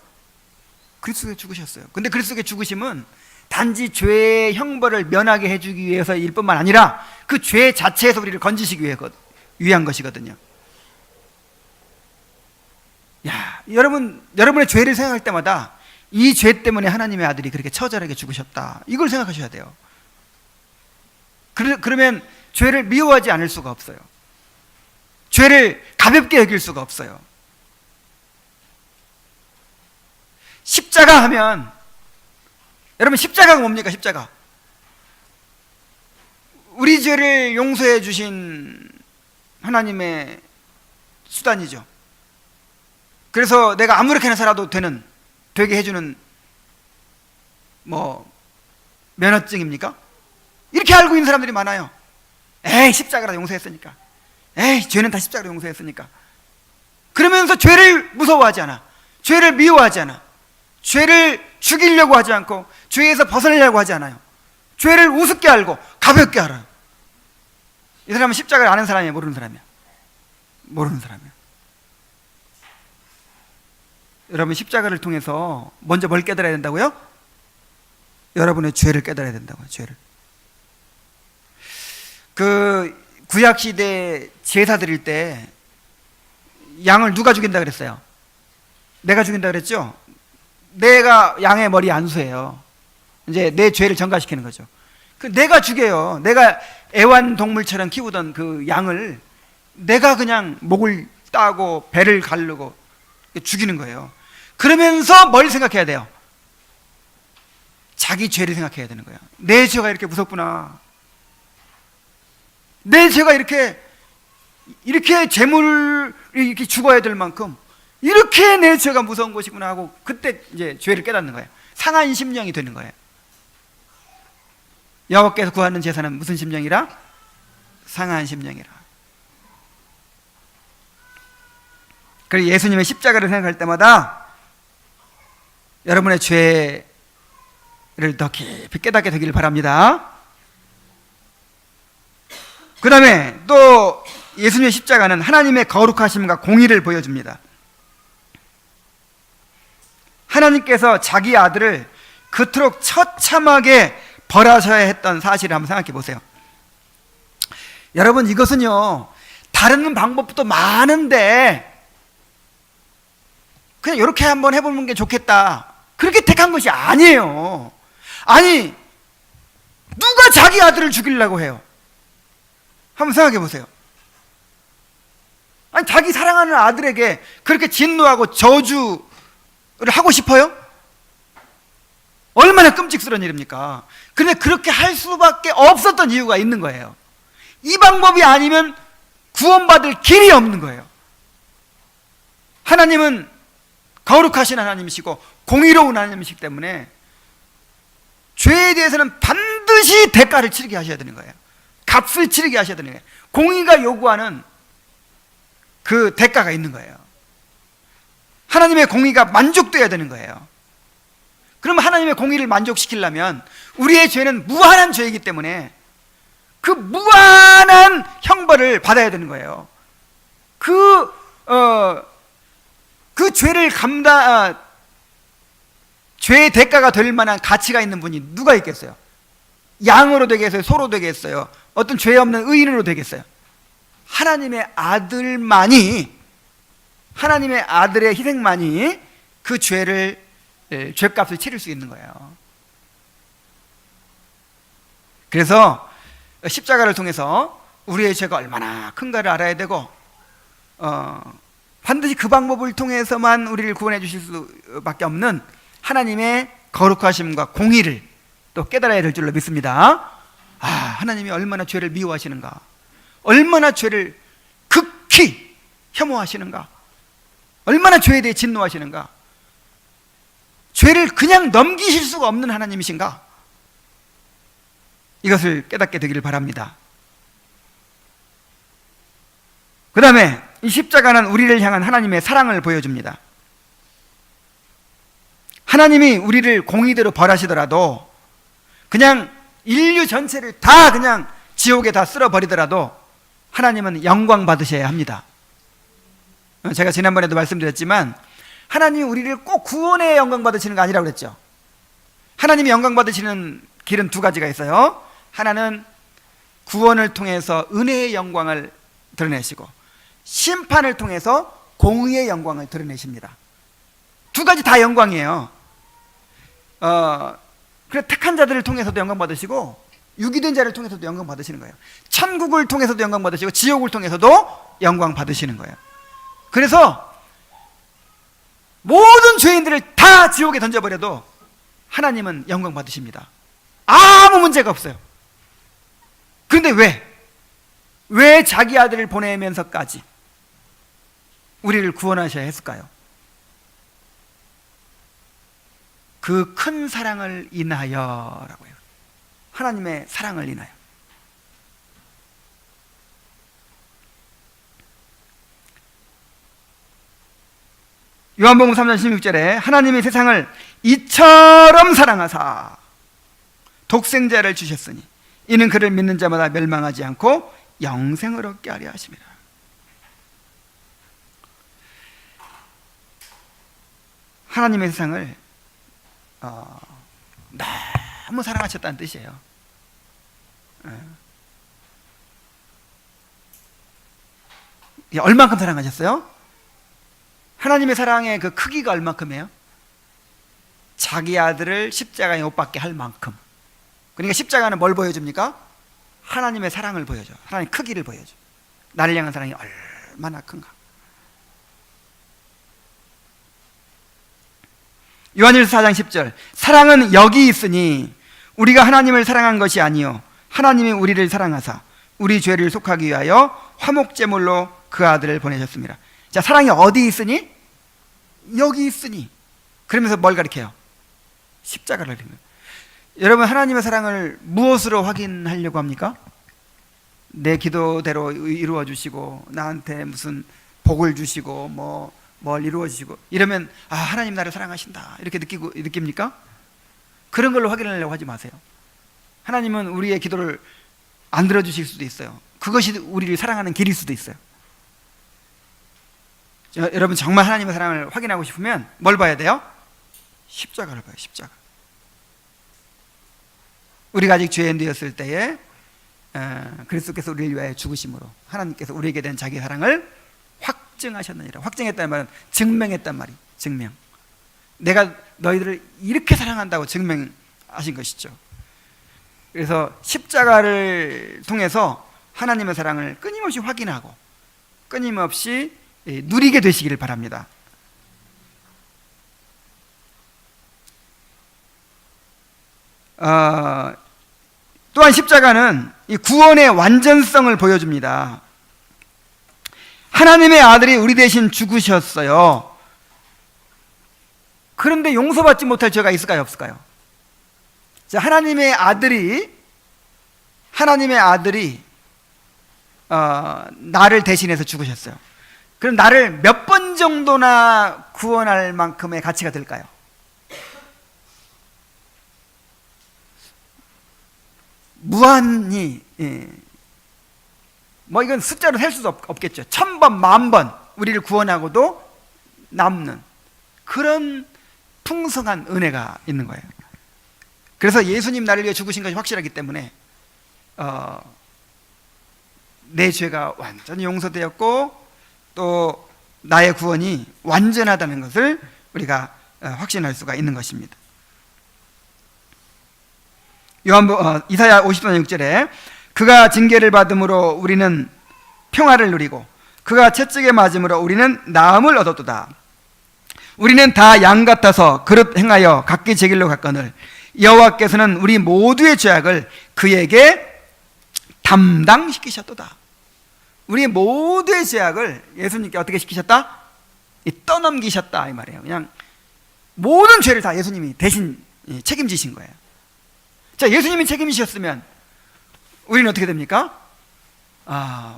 [SPEAKER 1] 그리스도가 죽으셨어요. 근데 그리스도의 죽으심은 단지 죄의 형벌을 면하게 해주기 위해서일 뿐만 아니라 그 죄 자체에서 우리를 건지시기 위한 것이거든요. 여러분의 죄를 생각할 때마다 이 죄 때문에 하나님의 아들이 그렇게 처절하게 죽으셨다, 이걸 생각하셔야 돼요. 그러면 죄를 미워하지 않을 수가 없어요. 죄를 가볍게 여길 수가 없어요. 십자가 하면, 여러분 십자가가 뭡니까? 십자가, 우리 죄를 용서해 주신 하나님의 수단이죠. 그래서 내가 아무렇게나 살아도 되게 해주는 면허증입니까? 이렇게 알고 있는 사람들이 많아요. 에이, 십자가로 용서했으니까. 에이, 죄는 다 십자가로 용서했으니까. 그러면서 죄를 무서워하지 않아. 죄를 미워하지 않아. 죄를 죽이려고 하지 않고 죄에서 벗어내려고 하지 않아요. 죄를 우습게 알고 가볍게 알아요. 이 사람은 십자가를 아는 사람이에요? 모르는 사람이야? 모르는 사람이야. 여러분, 십자가를 통해서 먼저 뭘 깨달아야 된다고요? 여러분의 죄를 깨달아야 된다고요. 죄를. 그 구약시대 제사 드릴 때 양을 누가 죽인다 그랬어요? 내가 죽인다 그랬죠? 내가 양의 머리 안수해요. 이제 내 죄를 전가시키는 거죠. 내가 죽여요. 내가 애완동물처럼 키우던 그 양을 내가 그냥 목을 따고 배를 가르고 죽이는 거예요. 그러면서 뭘 생각해야 돼요? 자기 죄를 생각해야 되는 거예요. 내 죄가 이렇게 무섭구나. 내 죄가 이렇게 재물이 이렇게 죽어야 될 만큼 이렇게 내 죄가 무서운 것이구나 하고 그때 이제 죄를 깨닫는 거예요. 상한 심령이 되는 거예요. 여호와께서 구하는 제사는 무슨 심령이라? 상한 심령이라. 그래서 예수님의 십자가를 생각할 때마다 여러분의 죄를 더 깊이 깨닫게 되기를 바랍니다. 그 다음에 또 예수님의 십자가는 하나님의 거룩하심과 공의를 보여줍니다. 하나님께서 자기 아들을 그토록 처참하게 벌하셔야 했던 사실을 한번 생각해 보세요. 여러분, 이것은요, 다른 방법도 많은데 그냥 이렇게 한번 해보는 게 좋겠다, 그렇게 택한 것이 아니에요. 아니, 누가 자기 아들을 죽이려고 해요? 한번 생각해 보세요. 아니, 자기 사랑하는 아들에게 그렇게 진노하고 저주를 하고 싶어요? 얼마나 끔찍스러운 일입니까? 그런데 그렇게 할 수밖에 없었던 이유가 있는 거예요. 이 방법이 아니면 구원받을 길이 없는 거예요. 하나님은 거룩하신 하나님이시고 공의로운 하나님이시기 때문에 죄에 대해서는 반드시 대가를 치르게 하셔야 되는 거예요. 값을 치르게 하셔야 되는 거예요. 공의가 요구하는 그 대가가 있는 거예요. 하나님의 공의가 만족돼야 되는 거예요. 그럼 하나님의 공의를 만족시키려면 우리의 죄는 무한한 죄이기 때문에 그 무한한 형벌을 받아야 되는 거예요. 그 죄를 죄의 대가가 될 만한 가치가 있는 분이 누가 있겠어요? 양으로 되겠어요? 소로 되겠어요? 어떤 죄 없는 의인으로 되겠어요? 하나님의 아들만이, 하나님의 아들의 희생만이 그 죄값을 치를 수 있는 거예요. 그래서 십자가를 통해서 우리의 죄가 얼마나 큰가를 알아야 되고, 반드시 그 방법을 통해서만 우리를 구원해 주실 수밖에 없는 하나님의 거룩하심과 공의를 또 깨달아야 될 줄로 믿습니다. 하나님이 얼마나 죄를 미워하시는가, 얼마나 죄를 극히 혐오하시는가, 얼마나 죄에 대해 진노하시는가, 죄를 그냥 넘기실 수가 없는 하나님이신가, 이것을 깨닫게 되기를 바랍니다. 그 다음에 이 십자가는 우리를 향한 하나님의 사랑을 보여줍니다. 하나님이 우리를 공의대로 벌하시더라도, 그냥 인류 전체를 다 그냥 지옥에 다 쓸어버리더라도 하나님은 영광 받으셔야 합니다. 제가 지난번에도 말씀드렸지만 하나님이 우리를 꼭 구원에 영광 받으시는 거 아니라고 그랬죠. 하나님이 영광 받으시는 길은 두 가지가 있어요. 하나는 구원을 통해서 은혜의 영광을 드러내시고, 심판을 통해서 공의의 영광을 드러내십니다. 두 가지 다 영광이에요. 그래 택한 자들을 통해서도 영광 받으시고 유기된 자를 통해서도 영광 받으시는 거예요. 천국을 통해서도 영광 받으시고 지옥을 통해서도 영광 받으시는 거예요. 그래서 모든 죄인들을 다 지옥에 던져버려도 하나님은 영광 받으십니다. 아무 문제가 없어요. 그런데 왜 자기 아들을 보내면서까지 우리를 구원하셔야 했을까요? 그 큰 사랑을 인하여라고요. 하나님의 사랑을 인하여. 요한복음 3장 16절에 하나님이 세상을 이처럼 사랑하사 독생자를 주셨으니 이는 그를 믿는 자마다 멸망하지 않고 영생을 얻게 하려 하심이라. 하나님의 세상을 너무 사랑하셨다는 뜻이에요. 얼만큼 사랑하셨어요? 하나님의 사랑의 그 크기가 얼만큼이에요? 자기 아들을 십자가에 못 박게 할 만큼. 그러니까 십자가는 뭘 보여줍니까? 하나님의 사랑을 보여줘. 하나님의 크기를 보여줘. 나를 향한 사랑이 얼마나 큰가. 요한일서 4장 10절 사랑은 여기 있으니 우리가 하나님을 사랑한 것이 아니요 하나님이 우리를 사랑하사 우리 죄를 속하기 위하여 화목제물로 그 아들을 보내셨습니다. 자, 사랑이 어디 있으니? 여기 있으니. 그러면서 뭘 가리켜요? 십자가를 가리켜요. 여러분, 하나님의 사랑을 무엇으로 확인하려고 합니까? 내 기도대로 이루어 주시고 나한테 무슨 복을 주시고 뭘 이루어 주시고 이러면 하나님 나를 사랑하신다 이렇게 느낍니까? 그런 걸로 확인하려고 하지 마세요. 하나님은 우리의 기도를 안 들어주실 수도 있어요. 그것이 우리를 사랑하는 길일 수도 있어요. 여러분, 정말 하나님의 사랑을 확인하고 싶으면 뭘 봐야 돼요? 십자가를 봐요. 십자가. 우리가 아직 죄인 되었을 때에 그리스도께서 우리를 위하여 죽으심으로 하나님께서 우리에게 된 자기 사랑을 확증하셨느니라. 확증했다는 말은 증명했단 말이에요. 증명. 내가 너희들을 이렇게 사랑한다고 증명하신 것이죠. 그래서 십자가를 통해서 하나님의 사랑을 끊임없이 확인하고 끊임없이 누리게 되시기를 바랍니다. 또한 십자가는 이 구원의 완전성을 보여줍니다. 하나님의 아들이 우리 대신 죽으셨어요. 그런데 용서받지 못할 죄가 있을까요, 없을까요? 자, 하나님의 아들이 나를 대신해서 죽으셨어요. 그럼 나를 몇 번 정도나 구원할 만큼의 가치가 될까요? 무한히, 이건 숫자로 셀 수도 없겠죠. 1000번, 10,000번 우리를 구원하고도 남는 그런 풍성한 은혜가 있는 거예요. 그래서 예수님 나를 위해 죽으신 것이 확실하기 때문에 내 죄가 완전히 용서되었고 또 나의 구원이 완전하다는 것을 우리가 확신할 수가 있는 것입니다. 이사야 50장 6절에 그가 징계를 받음으로 우리는 평화를 누리고 그가 채찍에 맞음으로 우리는 나음을 얻었도다. 우리는 다 양 같아서 그릇 행하여 각기 제 길로 갔거늘 여호와께서는 우리 모두의 죄악을 그에게 담당시키셨도다. 우리 모두의 죄악을 예수님께 어떻게 시키셨다? 떠넘기셨다 이 말이에요. 그냥 모든 죄를 다 예수님이 대신 책임지신 거예요. 자, 예수님이 책임지셨으면 우리는 어떻게 됩니까?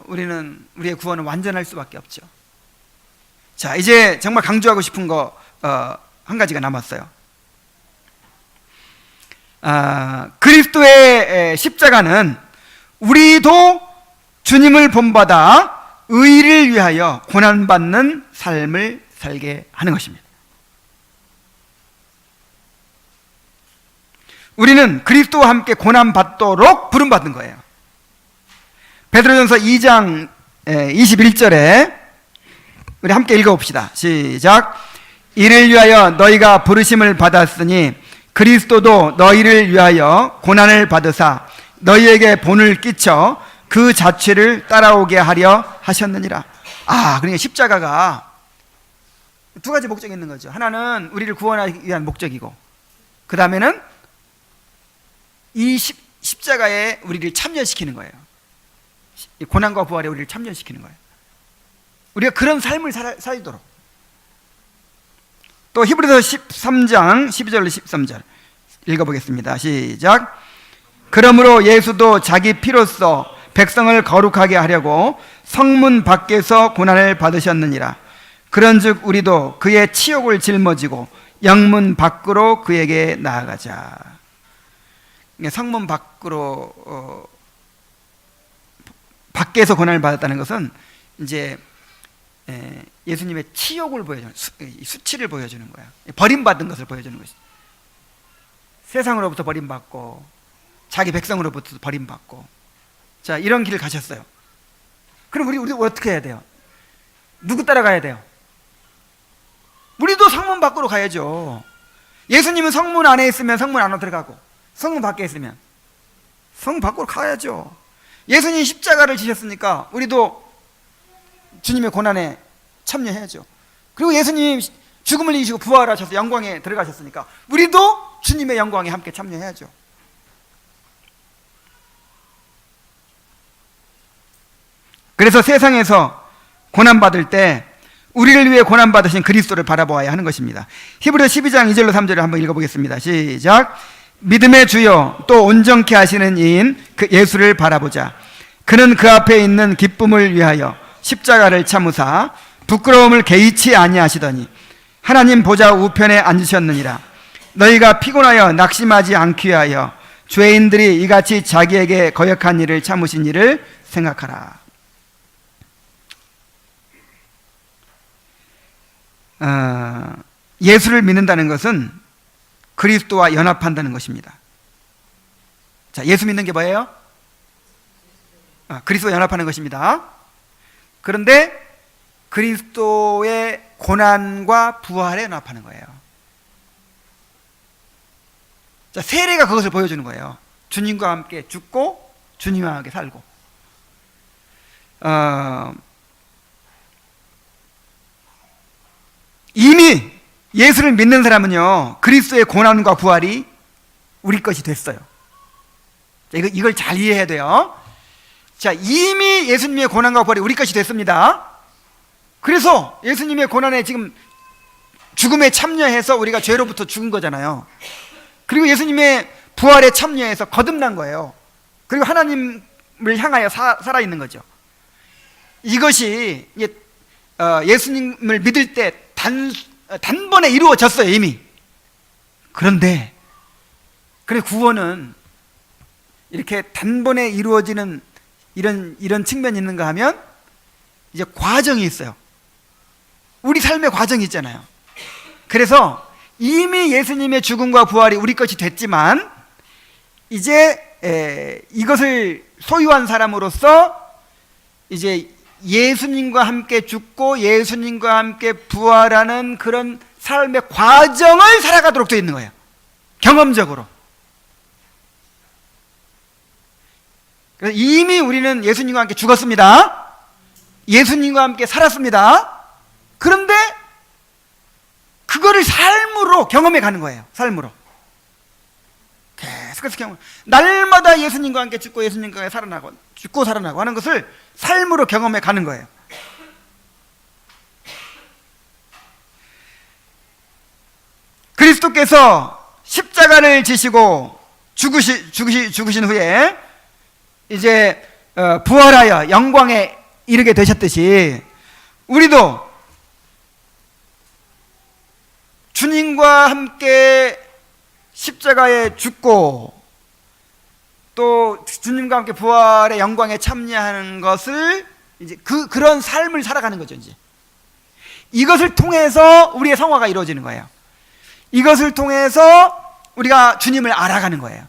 [SPEAKER 1] 우리의 구원은 완전할 수밖에 없죠. 자, 이제 정말 강조하고 싶은 거 한 가지가 남았어요. 그리스도의 십자가는 우리도 주님을 본받아 의를 위하여 고난받는 삶을 살게 하는 것입니다. 우리는 그리스도와 함께 고난받도록 부름받은 거예요. 베드로전서 2장 21절에 우리 함께 읽어봅시다. 시작. 이를 위하여 너희가 부르심을 받았으니 그리스도도 너희를 위하여 고난을 받으사 너희에게 본을 끼쳐 그 자취를 따라오게 하려 하셨느니라. 그러니까 십자가가 두 가지 목적이 있는 거죠. 하나는 우리를 구원하기 위한 목적이고, 그 다음에는 이 십자가에 우리를 참여시키는 거예요. 고난과 부활에 우리를 참여시키는 거예요. 우리가 그런 삶을 살도록. 또 히브리서 13장 12절 13절 읽어보겠습니다. 시작. 그러므로 예수도 자기 피로써 백성을 거룩하게 하려고 성문 밖에서 고난을 받으셨느니라. 그런즉 우리도 그의 치욕을 짊어지고 영문 밖으로 그에게 나아가자. 성문 밖으로 밖에서 고난을 받았다는 것은 이제 예수님의 치욕을 보여주는, 수치를 보여주는 거야. 버림받은 것을 보여주는 것이. 세상으로부터 버림받고 자기 백성으로부터 버림받고, 자, 이런 길을 가셨어요. 그럼 우리 어떻게 해야 돼요? 누구 따라가야 돼요? 우리도 성문 밖으로 가야죠. 예수님은 성문 안에 있으면 성문 안으로 들어가고, 성문 밖에 있으면 성문 밖으로 가야죠. 예수님이 십자가를 지셨으니까 우리도 주님의 고난에 참여해야죠. 그리고 예수님 죽음을 이기시고 부활하셔서 영광에 들어가셨으니까 우리도 주님의 영광에 함께 참여해야죠. 그래서 세상에서 고난받을 때 우리를 위해 고난받으신 그리스도를 바라보아야 하는 것입니다. 히브리서 12장 2절로 3절을 한번 읽어보겠습니다. 시작. 믿음의 주요 또 온전케 하시는 이인 그 예수를 바라보자. 그는 그 앞에 있는 기쁨을 위하여 십자가를 참으사 부끄러움을 개의치 아니하시더니 하나님 보좌 우편에 앉으셨느니라. 너희가 피곤하여 낙심하지 않기 위하여 죄인들이 이같이 자기에게 거역한 일을 참으신 일을 생각하라. 예수를 믿는다는 것은 그리스도와 연합한다는 것입니다. 자, 예수 믿는 게 뭐예요? 그리스도와 연합하는 것입니다. 그런데 그리스도의 고난과 부활에 연합하는 거예요. 자, 세례가 그것을 보여주는 거예요. 주님과 함께 죽고 주님과 함께 살고. 이미 예수를 믿는 사람은요, 그리스도의 고난과 부활이 우리 것이 됐어요. 자, 이걸 잘 이해해야 돼요. 자, 이미 예수님의 고난과 부활이 우리 것이 됐습니다. 그래서 예수님의 고난에 지금 죽음에 참여해서 우리가 죄로부터 죽은 거잖아요. 그리고 예수님의 부활에 참여해서 거듭난 거예요. 그리고 하나님을 향하여 살아있는 거죠. 이것이 예수님을 믿을 때 단번에 이루어졌어요, 이미. 그런데 구원은 이렇게 단번에 이루어지는 이런 측면이 있는가 하면 이제 과정이 있어요. 우리 삶의 과정이 있잖아요. 그래서 이미 예수님의 죽음과 부활이 우리 것이 됐지만 이제 이것을 소유한 사람으로서 이제 예수님과 함께 죽고 예수님과 함께 부활하는 그런 삶의 과정을 살아가도록 되어 있는 거예요. 경험적으로. 그래서 이미 우리는 예수님과 함께 죽었습니다. 예수님과 함께 살았습니다. 그런데 그거를 삶으로 경험해 가는 거예요. 삶으로. 계속해서 경험. 날마다 예수님과 함께 죽고 예수님과 함께 살아나고 죽고 살아나고 하는 것을 삶으로 경험해 가는 거예요. 그리스도께서 십자가를 지시고 죽으신 후에 이제 부활하여 영광에 이르게 되셨듯이 우리도 주님과 함께 십자가에 죽고 또 주님과 함께 부활의 영광에 참여하는 것을 이제 그런 삶을 살아가는 거죠. 이제 이것을 통해서 우리의 성화가 이루어지는 거예요. 이것을 통해서 우리가 주님을 알아가는 거예요.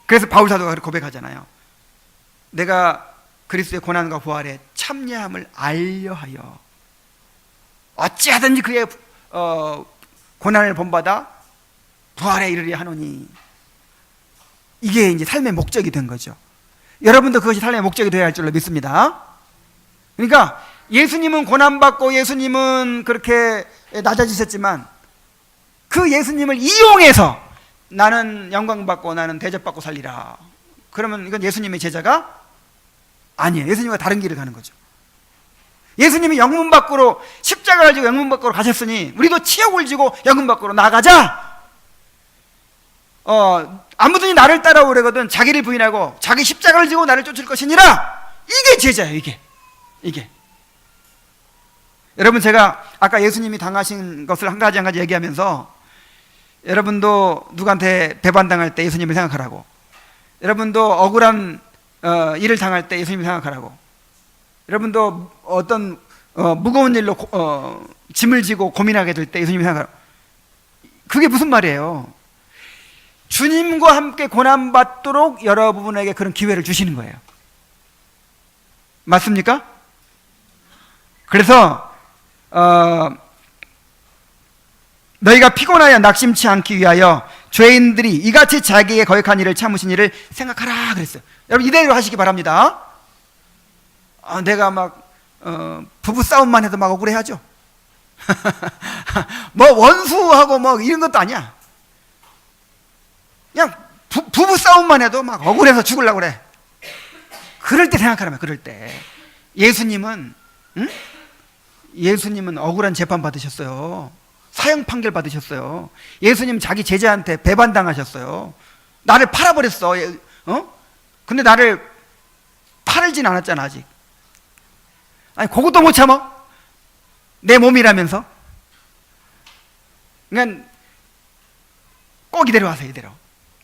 [SPEAKER 1] 그래서 바울 사도가 고백하잖아요. 내가 그리스도의 고난과 부활에 참여함을 알려하여 어찌하든지 그의 고난을 본받아 부활에 이르려 하노니. 이게 이제 삶의 목적이 된 거죠. 여러분도 그것이 삶의 목적이 되어야 할 줄로 믿습니다. 그러니까 예수님은 고난받고 예수님은 그렇게 낮아지셨지만 그 예수님을 이용해서 나는 영광받고 나는 대접받고 살리라. 그러면 이건 예수님의 제자가 아니에요. 예수님과 다른 길을 가는 거죠. 예수님이 영문 밖으로 십자가를 지고 영문 밖으로 가셨으니 우리도 치욕을 지고 영문 밖으로 나가자. 아무든지 나를 따라오려거든 자기를 부인하고 자기 십자가를 지고 나를 쫓을 것이니라. 이게 제자예요. 이게 여러분, 제가 아까 예수님이 당하신 것을 한 가지 얘기하면서 여러분도 누구한테 배반당할 때 예수님을 생각하라고, 여러분도 억울한 일을 당할 때 예수님을 생각하라고, 여러분도 어떤 무거운 일로 짐을 지고 고민하게 될 때 예수님을 생각하라고. 그게 무슨 말이에요? 주님과 함께 고난받도록 여러분에게 그런 기회를 주시는 거예요. 맞습니까? 그래서 너희가 피곤하여 낙심치 않기 위하여 죄인들이 이같이 자기의 거역한 일을 참으신 일을 생각하라 그랬어요. 여러분, 이대로 하시기 바랍니다. 내가 막 부부 싸움만 해도 막 억울해하죠. 뭐 원수하고 뭐 이런 것도 아니야. 그냥 부부 싸움만 해도 막 억울해서 죽으려고 그래. 그럴 때 생각하라면, 그럴 때 예수님은 예수님은 억울한 재판 받으셨어요. 사형 판결 받으셨어요. 예수님 자기 제자한테 배반당하셨어요. 나를 팔아버렸어. 근데 나를 팔진 않았잖아 아직. 아니, 그것도 못 참아? 내 몸이라면서? 그러니까 꼭 이대로 하세요. 이대로.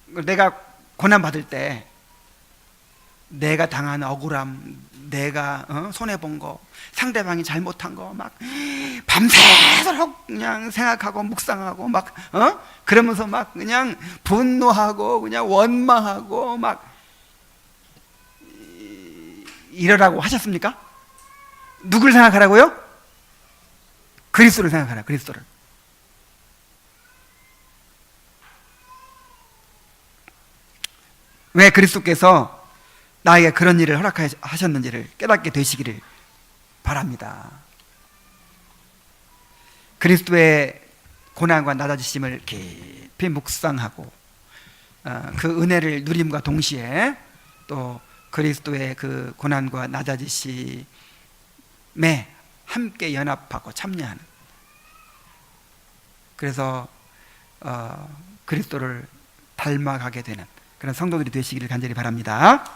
[SPEAKER 1] 내가 고난받을 때 내가 당한 억울함, 내가 손해본 거, 상대방이 잘못한 거 막 밤새도록 그냥 생각하고 묵상하고 막 그러면서 막 그냥 분노하고 그냥 원망하고 막 이러라고 하셨습니까? 누굴 생각하라고요? 그리스도를 생각하라. 그리스도를. 왜 그리스도께서 나에게 그런 일을 허락하셨는지를 깨닫게 되시기를 바랍니다. 그리스도의 고난과 낮아지심을 깊이 묵상하고 그 은혜를 누림과 동시에 또 그리스도의 그 고난과 낮아지심에 함께 연합하고 참여하는, 그래서 그리스도를 닮아가게 되는 그런 성도들이 되시기를 간절히 바랍니다.